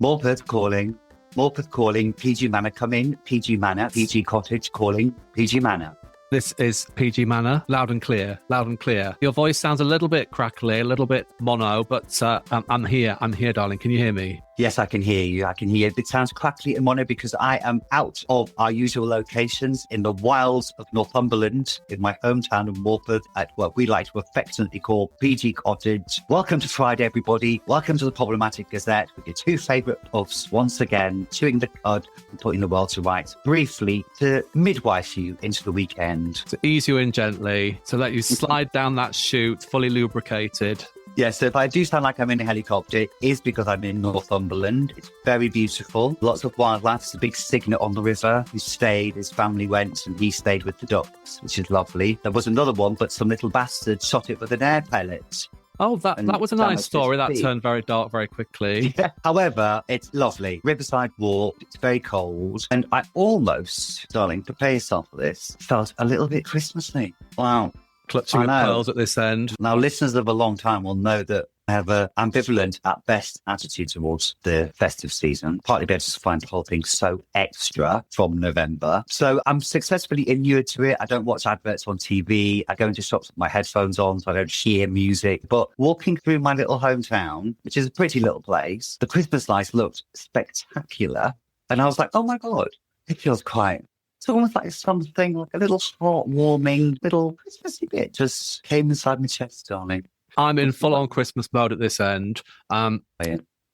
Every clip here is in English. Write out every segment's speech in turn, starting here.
Morpeth calling. Morpeth calling. PG Manor, come in. PG Manor. PG Cottage calling. PG Manor. This is PG Manor, loud and clear, loud and clear. Your voice sounds a little bit crackly, a little bit mono, but I'm here, darling. Can you hear me? Yes, I can hear you. I can hear you. It sounds crackly and mono because I am out of our usual locations in the wilds of Northumberland, in my hometown of Morpeth, at what we like to affectionately call PG Cottage. Welcome to Friday, everybody. Welcome to the Problematic Gazette with your two favourite puffs, once again, chewing the cud and putting the world to rights, briefly to midwife you into the weekend. To ease you in gently, to let you slide down that chute, fully lubricated. Yeah, so if I do sound like I'm in a helicopter, it is because I'm in Northumberland. It's very beautiful. Lots of wildlife. It's a big cygnet on the river. We stayed, his family went, and he stayed with the ducks, which is lovely. There was another one, but some little bastard shot it with an air pellet. Oh, that was a nice story. That turned very dark very quickly. Yeah. However, it's lovely. Riverside Walk, it's very cold. And I almost, darling, prepare yourself for this, felt a little bit Christmassy. Wow. Clutching at pearls at this end. Now, listeners of a long time will know that I have an ambivalent at best attitude towards the festive season, partly because I just find the whole thing so extra from November. So I'm successfully inured to it. I don't watch adverts on TV. I go into shops with my headphones on so I don't hear music. But walking through my little hometown, which is a pretty little place, the Christmas lights looked spectacular. And I was like, oh my God, it feels quite... It's almost like something, like a little heartwarming little Christmassy bit just came inside my chest, darling. I'm in full-on Christmas mode at this end.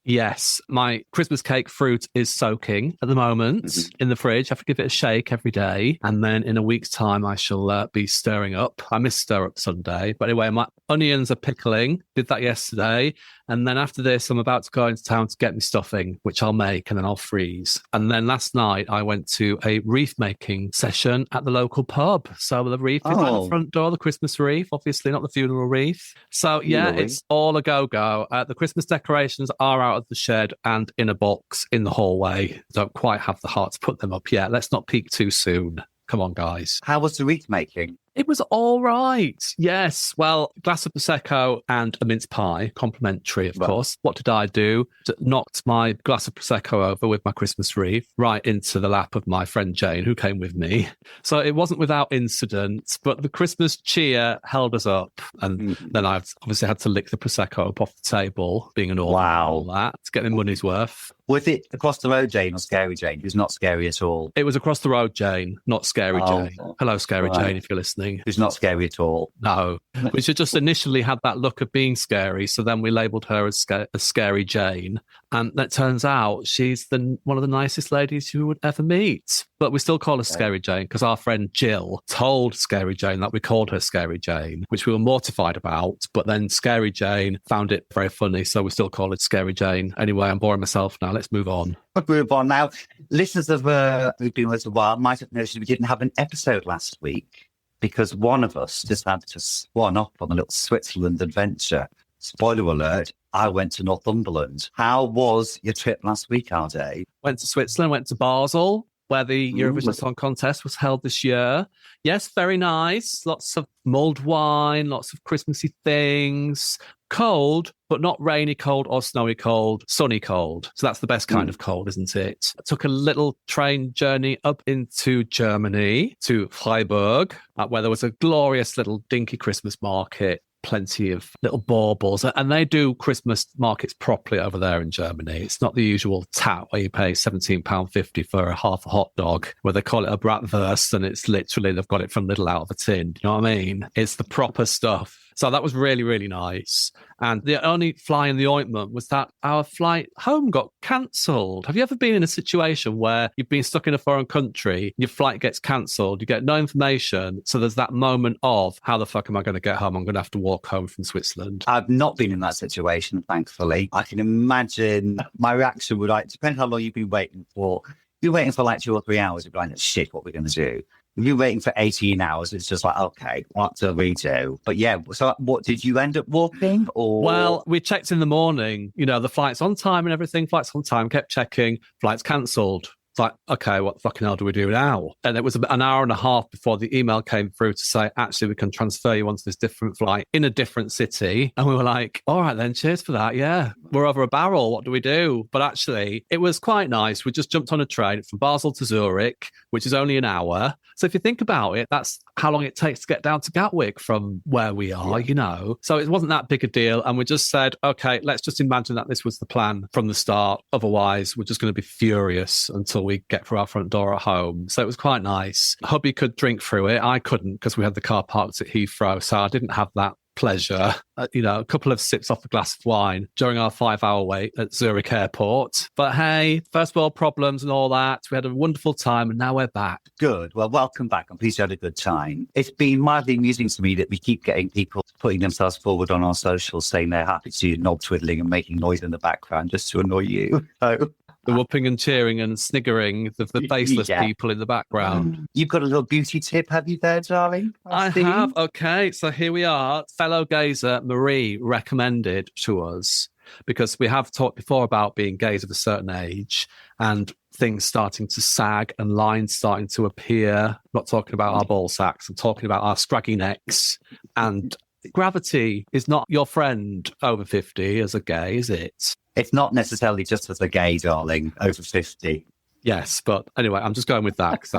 Yes, my Christmas cake fruit is soaking at the moment in the fridge. I have to give it a shake every day. And then in a week's time, I shall be stirring up. I miss Stir Up Sunday. But anyway, my onions are pickling. Did that yesterday. And then after this, I'm about to go into town to get me stuffing, which I'll make and then I'll freeze. And then last night, I went to a wreath making session at the local pub. So the wreath is at the front door, the Christmas wreath, obviously not the funeral wreath. So yeah, it's all a go-go. The Christmas decorations are out of the shed and in a box in the hallway. Don't quite have the heart to put them up yet. Let's not peak too soon. Come on, guys. How was the wreath making? It was all right. Yes. Well, glass of Prosecco and a mince pie, complimentary, of course. What did I do? Knocked my glass of Prosecco over with my Christmas wreath right into the lap of my friend Jane, who came with me. So it wasn't without incident, but the Christmas cheer held us up. And then I obviously had to lick the Prosecco up off the table, being an orphan and all that, to get my money's worth. Was it across the road, Jane, or Scary Jane, who's not scary at all? It was across the road, Jane, not Scary Jane. Hello, Scary Jane, if you're listening. Who's not scary at all. No. But she just initially had that look of being scary, so then we labelled her as Scary Jane. And that turns out she's one of the nicest ladies you would ever meet. But we still call her Scary Jane because our friend Jill told Scary Jane that we called her Scary Jane, which we were mortified about. But then Scary Jane found it very funny, so we still call it Scary Jane. Anyway, I'm boring myself now. Let's move on. Let's move on now. Listeners who've been with us a while might have noticed we didn't have an episode last week because one of us just had to swan off on a little Switzerland adventure. Spoiler alert, I went to Northumberland. How was your trip last week, Arde? Went to Switzerland, went to Basel, where the Eurovision Song Contest was held this year. Yes, very nice. Lots of mulled wine, lots of Christmassy things. Cold, but not rainy cold or snowy cold, sunny cold. So that's the best kind of cold, isn't it? I took a little train journey up into Germany to Freiburg, where there was a glorious little dinky Christmas market. Plenty of little baubles, and they do Christmas markets properly over there in Germany. It's not the usual tat where you pay £17.50 for half a hot dog, where they call it a bratwurst, and it's literally they've got it from Lidl out of a tin. You know what I mean? It's the proper stuff. So that was really, really nice. And the only fly in the ointment was that our flight home got cancelled. Have you ever been in a situation where you've been stuck in a foreign country, your flight gets cancelled, you get no information, so there's that moment of, how the fuck am I going to get home? I'm going to have to walk home from Switzerland. I've not been in that situation, thankfully. I can imagine my reaction would, depend how long you've been waiting for. If you're waiting for like 2 or 3 hours, you'd be like, shit, what are we going to do? If you're waiting for 18 hours, it's just like, okay, what do we do? But yeah, so what, did you end up walking? Or? Well, we checked in the morning, the flight's on time and everything, flight's on time, kept checking, flight's cancelled. It's like, okay, what fucking hell do we do now? And it was about an hour and a half before the email came through to say, actually, we can transfer you onto this different flight in a different city. And we were like, all right, then, cheers for that. Yeah, we're over a barrel. What do we do? But actually, it was quite nice. We just jumped on a train from Basel to Zurich, which is only an hour. So if you think about it, that's how long it takes to get down to Gatwick from where we are, you know. So it wasn't that big a deal. And we just said, okay, let's just imagine that this was the plan from the start. Otherwise, we're just going to be furious until we get through our front door at home. So it was quite nice. Hubby could drink through it. I couldn't because we had the car parked at Heathrow. So I didn't have that pleasure. A couple of sips off a glass of wine during our 5-hour wait at Zurich Airport. But hey, first world problems and all that. We had a wonderful time and now we're back. Good. Well, welcome back. I'm pleased you had a good time. It's been mildly amusing to me that we keep getting people putting themselves forward on our socials saying they're happy to see you knob twiddling and making noise in the background just to annoy you. So the whooping and cheering and sniggering of the faceless people in the background. You've got a little beauty tip, have you there, darling? I have. Okay, so here we are. Fellow gazer Marie recommended to us, because we have talked before about being gays of a certain age and things starting to sag and lines starting to appear. I'm not talking about our ball sacks. I'm talking about our scraggy necks. And gravity is not your friend over 50 as a gay, is it? It's not necessarily just as a gay, darling, over 50. Yes, but anyway, I'm just going with that because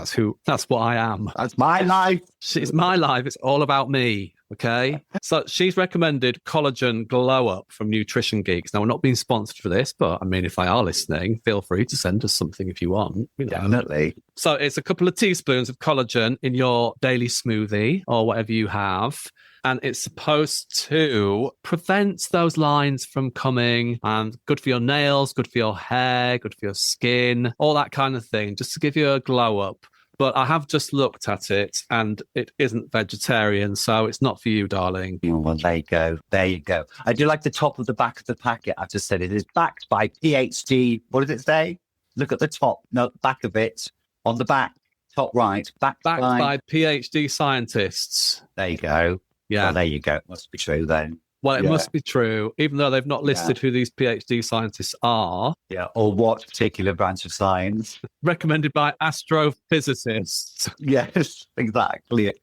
that's what I am. That's my life. It's my life. It's all about me. Okay. So she's recommended Collagen Glow Up from Nutrition Geeks. Now, we're not being sponsored for this, but I mean, if they are listening, feel free to send us something if you want. Definitely. So it's a couple of teaspoons of collagen in your daily smoothie or whatever you have. And it's supposed to prevent those lines from coming, and good for your nails, good for your hair, good for your skin, all that kind of thing, just to give you a glow up. But I have just looked at it and it isn't vegetarian, so it's not for you, darling. Oh, well, there you go. There you go. I do like the top of the back of the packet. I just said it is backed by PhD. What does it say? Look at the top. No, back of it. On the back, top right. Backed by PhD scientists. There you go. Yeah. Well, there you go. It must be true then. Well, it must be true, even though they've not listed who these PhD scientists are. Yeah, or what particular branch of science. Recommended by astrophysicists. Yes, exactly.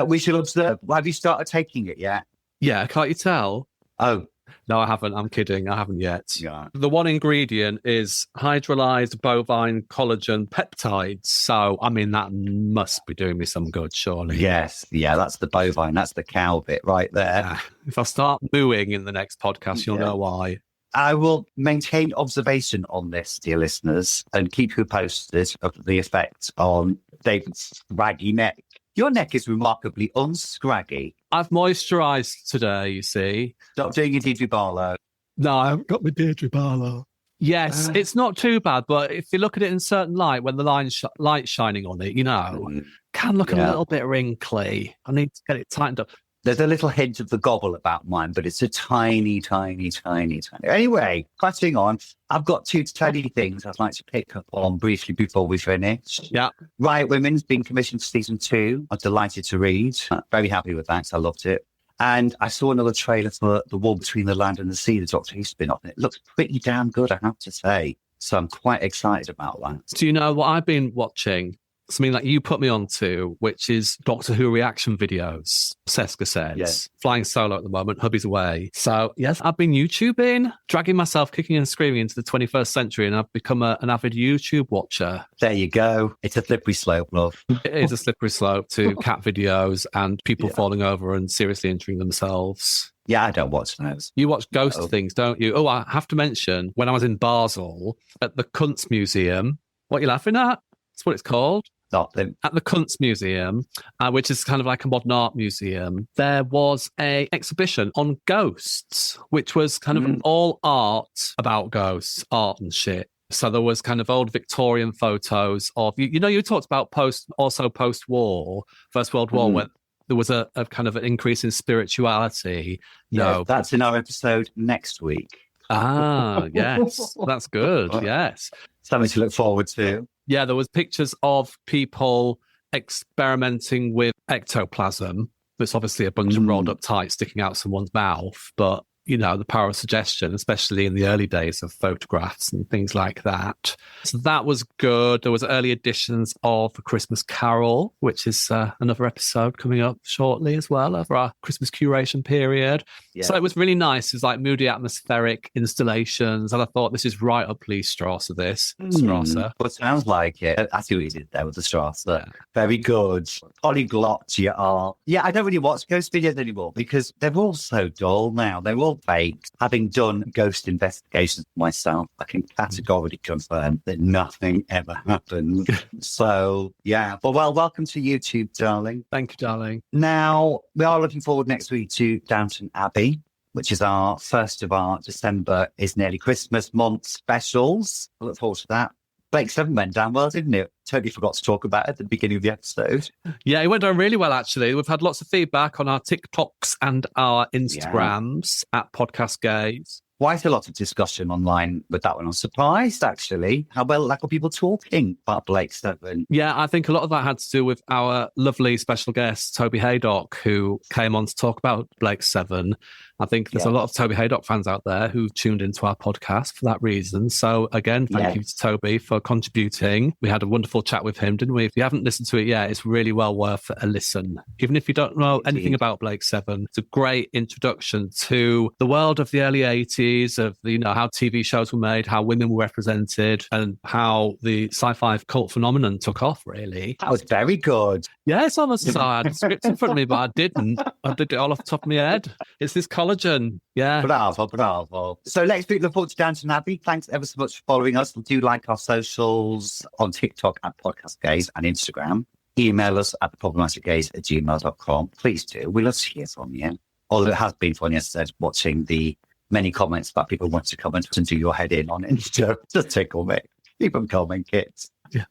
We should observe. Have you started taking it yet? Yeah, can't you tell? Oh. No, I haven't. I'm kidding. I haven't yet. Yeah. The one ingredient is hydrolyzed bovine collagen peptides. So, I mean, that must be doing me some good, surely. Yes. Yeah, that's the bovine. That's the cow bit right there. If I start mooing in the next podcast, you'll know why. I will maintain observation on this, dear listeners, and keep you posted of the effect on David's scraggy neck. Your neck is remarkably unscraggy. I've moisturised today, you see. Stop doing your Deirdre Barlow. No, I haven't got my Deirdre Barlow. Yes, it's not too bad, but if you look at it in certain light, when the light's shining on it, can look a little bit wrinkly. I need to get it tightened up. There's a little hint of the gobble about mine, but it's a tiny, tiny, tiny, tiny. Anyway, pressing on, I've got two tiny things I'd like to pick up on briefly before we finish. Yeah. Riot Women's been commissioned for season 2. I'm delighted to read. Very happy with that. I loved it. And I saw another trailer for The War Between the Land and the Sea, the Doctor Who spin-off, and it looks pretty damn good, I have to say. So I'm quite excited about that. Do you know what I've been watching? Something that you put me onto, which is Doctor Who reaction videos. Seska says, flying solo at the moment, hubby's away. So, yes, I've been YouTubing, dragging myself kicking and screaming into the 21st century, and I've become an avid YouTube watcher. There you go. It's a slippery slope, love. It is a slippery slope to cat videos and people falling over and seriously injuring themselves. Yeah, I don't watch those. You watch ghost things, don't you? Oh, I have to mention, when I was in Basel at the Kunstmuseum, what are you laughing at? That's what it's called. Nothing. At the Kunstmuseum, which is kind of like a modern art museum, there was an exhibition on ghosts, which was kind of all art about ghosts, art and shit. So there was kind of old Victorian photos of, you talked about post-war, First World War, when there was a kind of an increase in spirituality. No, that's in our episode next week. Ah, yes, that's good. Yes. Something to look forward to. Yeah, there was pictures of people experimenting with ectoplasm. It's obviously a bunch of rolled up tights sticking out someone's mouth, but the power of suggestion, especially in the early days of photographs and things like that. So that was good. There was early editions of A Christmas Carol, which is another episode coming up shortly as well over our Christmas curation period. Yeah. So it was really nice. It was like moody, atmospheric installations. And I thought, this is right up Lee Strasser, this. Strasser. Well, it sounds like it. I see what you did there with the Strasser. Yeah. Very good. Polyglot you are. Yeah, I don't really watch ghost videos anymore because they're all so dull now. They're all fake. Having done ghost investigations myself, I can categorically confirm that nothing ever happened. So, yeah. Well, welcome to YouTube, darling. Thank you, darling. Now, we are looking forward next week to Downton Abbey, which is our first of our December is Nearly Christmas month specials. I look forward to that. Blake 7 went down well, didn't it? Totally forgot to talk about it at the beginning of the episode. Yeah, it went down really well, actually. We've had lots of feedback on our TikToks and our Instagrams at Podcast Gaze. Quite a lot of discussion online with that one. I'm surprised, actually, how well like people talking about Blake 7. Yeah, I think a lot of that had to do with our lovely special guest, Toby Haydock, who came on to talk about Blake 7. I think there's a lot of Toby Haydock fans out there who tuned into our podcast for that reason. So again, thank you to Toby for contributing. We had a wonderful chat with him, didn't we? If you haven't listened to it yet, it's really well worth a listen. Even if you don't know anything about Blake 7, it's a great introduction to the world of the early 80s, of how TV shows were made, how women were represented, and how the sci-fi cult phenomenon took off, really. That was very good. Yeah, it's almost as I had the script in front of me, but I didn't. I did it all off the top of my head. It's this Collagen. Yeah. Bravo. So next week, look forward to Downton Abbey. Thanks ever so much for following us. Do like our socials on TikTok at Podcast Gaze and Instagram. Email us at theproblematicgaze@gmail.com. Please do. We love to hear from you. Although it has been fun yesterday watching the many comments about people wanting to comment and do your head in on Insta. Just tickle me. Keep them coming, kids. Yeah.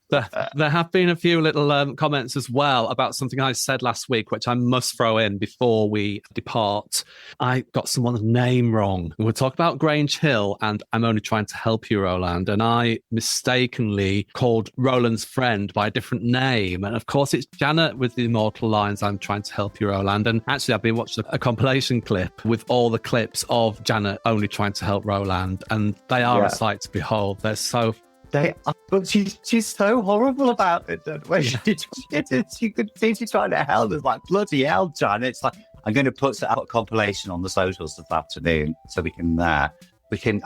There have been a few little comments as well about something I said last week, which I must throw in before we depart. I got someone's name wrong. We'll talk about Grange Hill and I'm Only Trying to Help You, Roland. And I mistakenly called Roland's friend by a different name. And of course, it's Janet with the immortal lines, I'm trying to help you, Roland. And actually, I've been watching a compilation clip with all the clips of Janet only trying to help Roland. And they are a sight to behold. They're so... But she's so horrible about it. You could see she's trying to help. It's like, bloody hell, John. It's like, I'm going to put out a compilation on the socials this afternoon so we can, I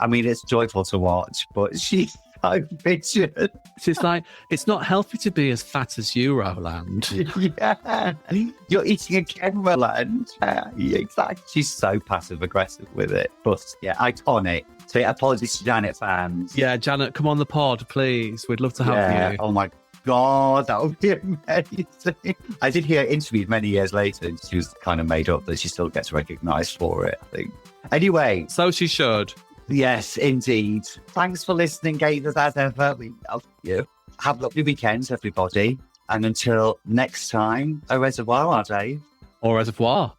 mean, it's joyful to watch, but she's so bitchin'. She's like, it's not healthy to be as fat as you, Roland. Yeah. You're eating again, Roland. Exactly. She's so passive aggressive with it. But yeah, iconic. So apologies to Janet fans. Yeah, Janet, come on the pod, please. We'd love to have you. Oh my God, that would be amazing. I did hear interviewed many years later and she was kind of made up that she still gets recognised for it, I think. Anyway. So she should. Yes, indeed. Thanks for listening, Gazers, as ever. We love you. Have lovely weekends, everybody. And until next time, au reservoir, Dave. Au reservoir.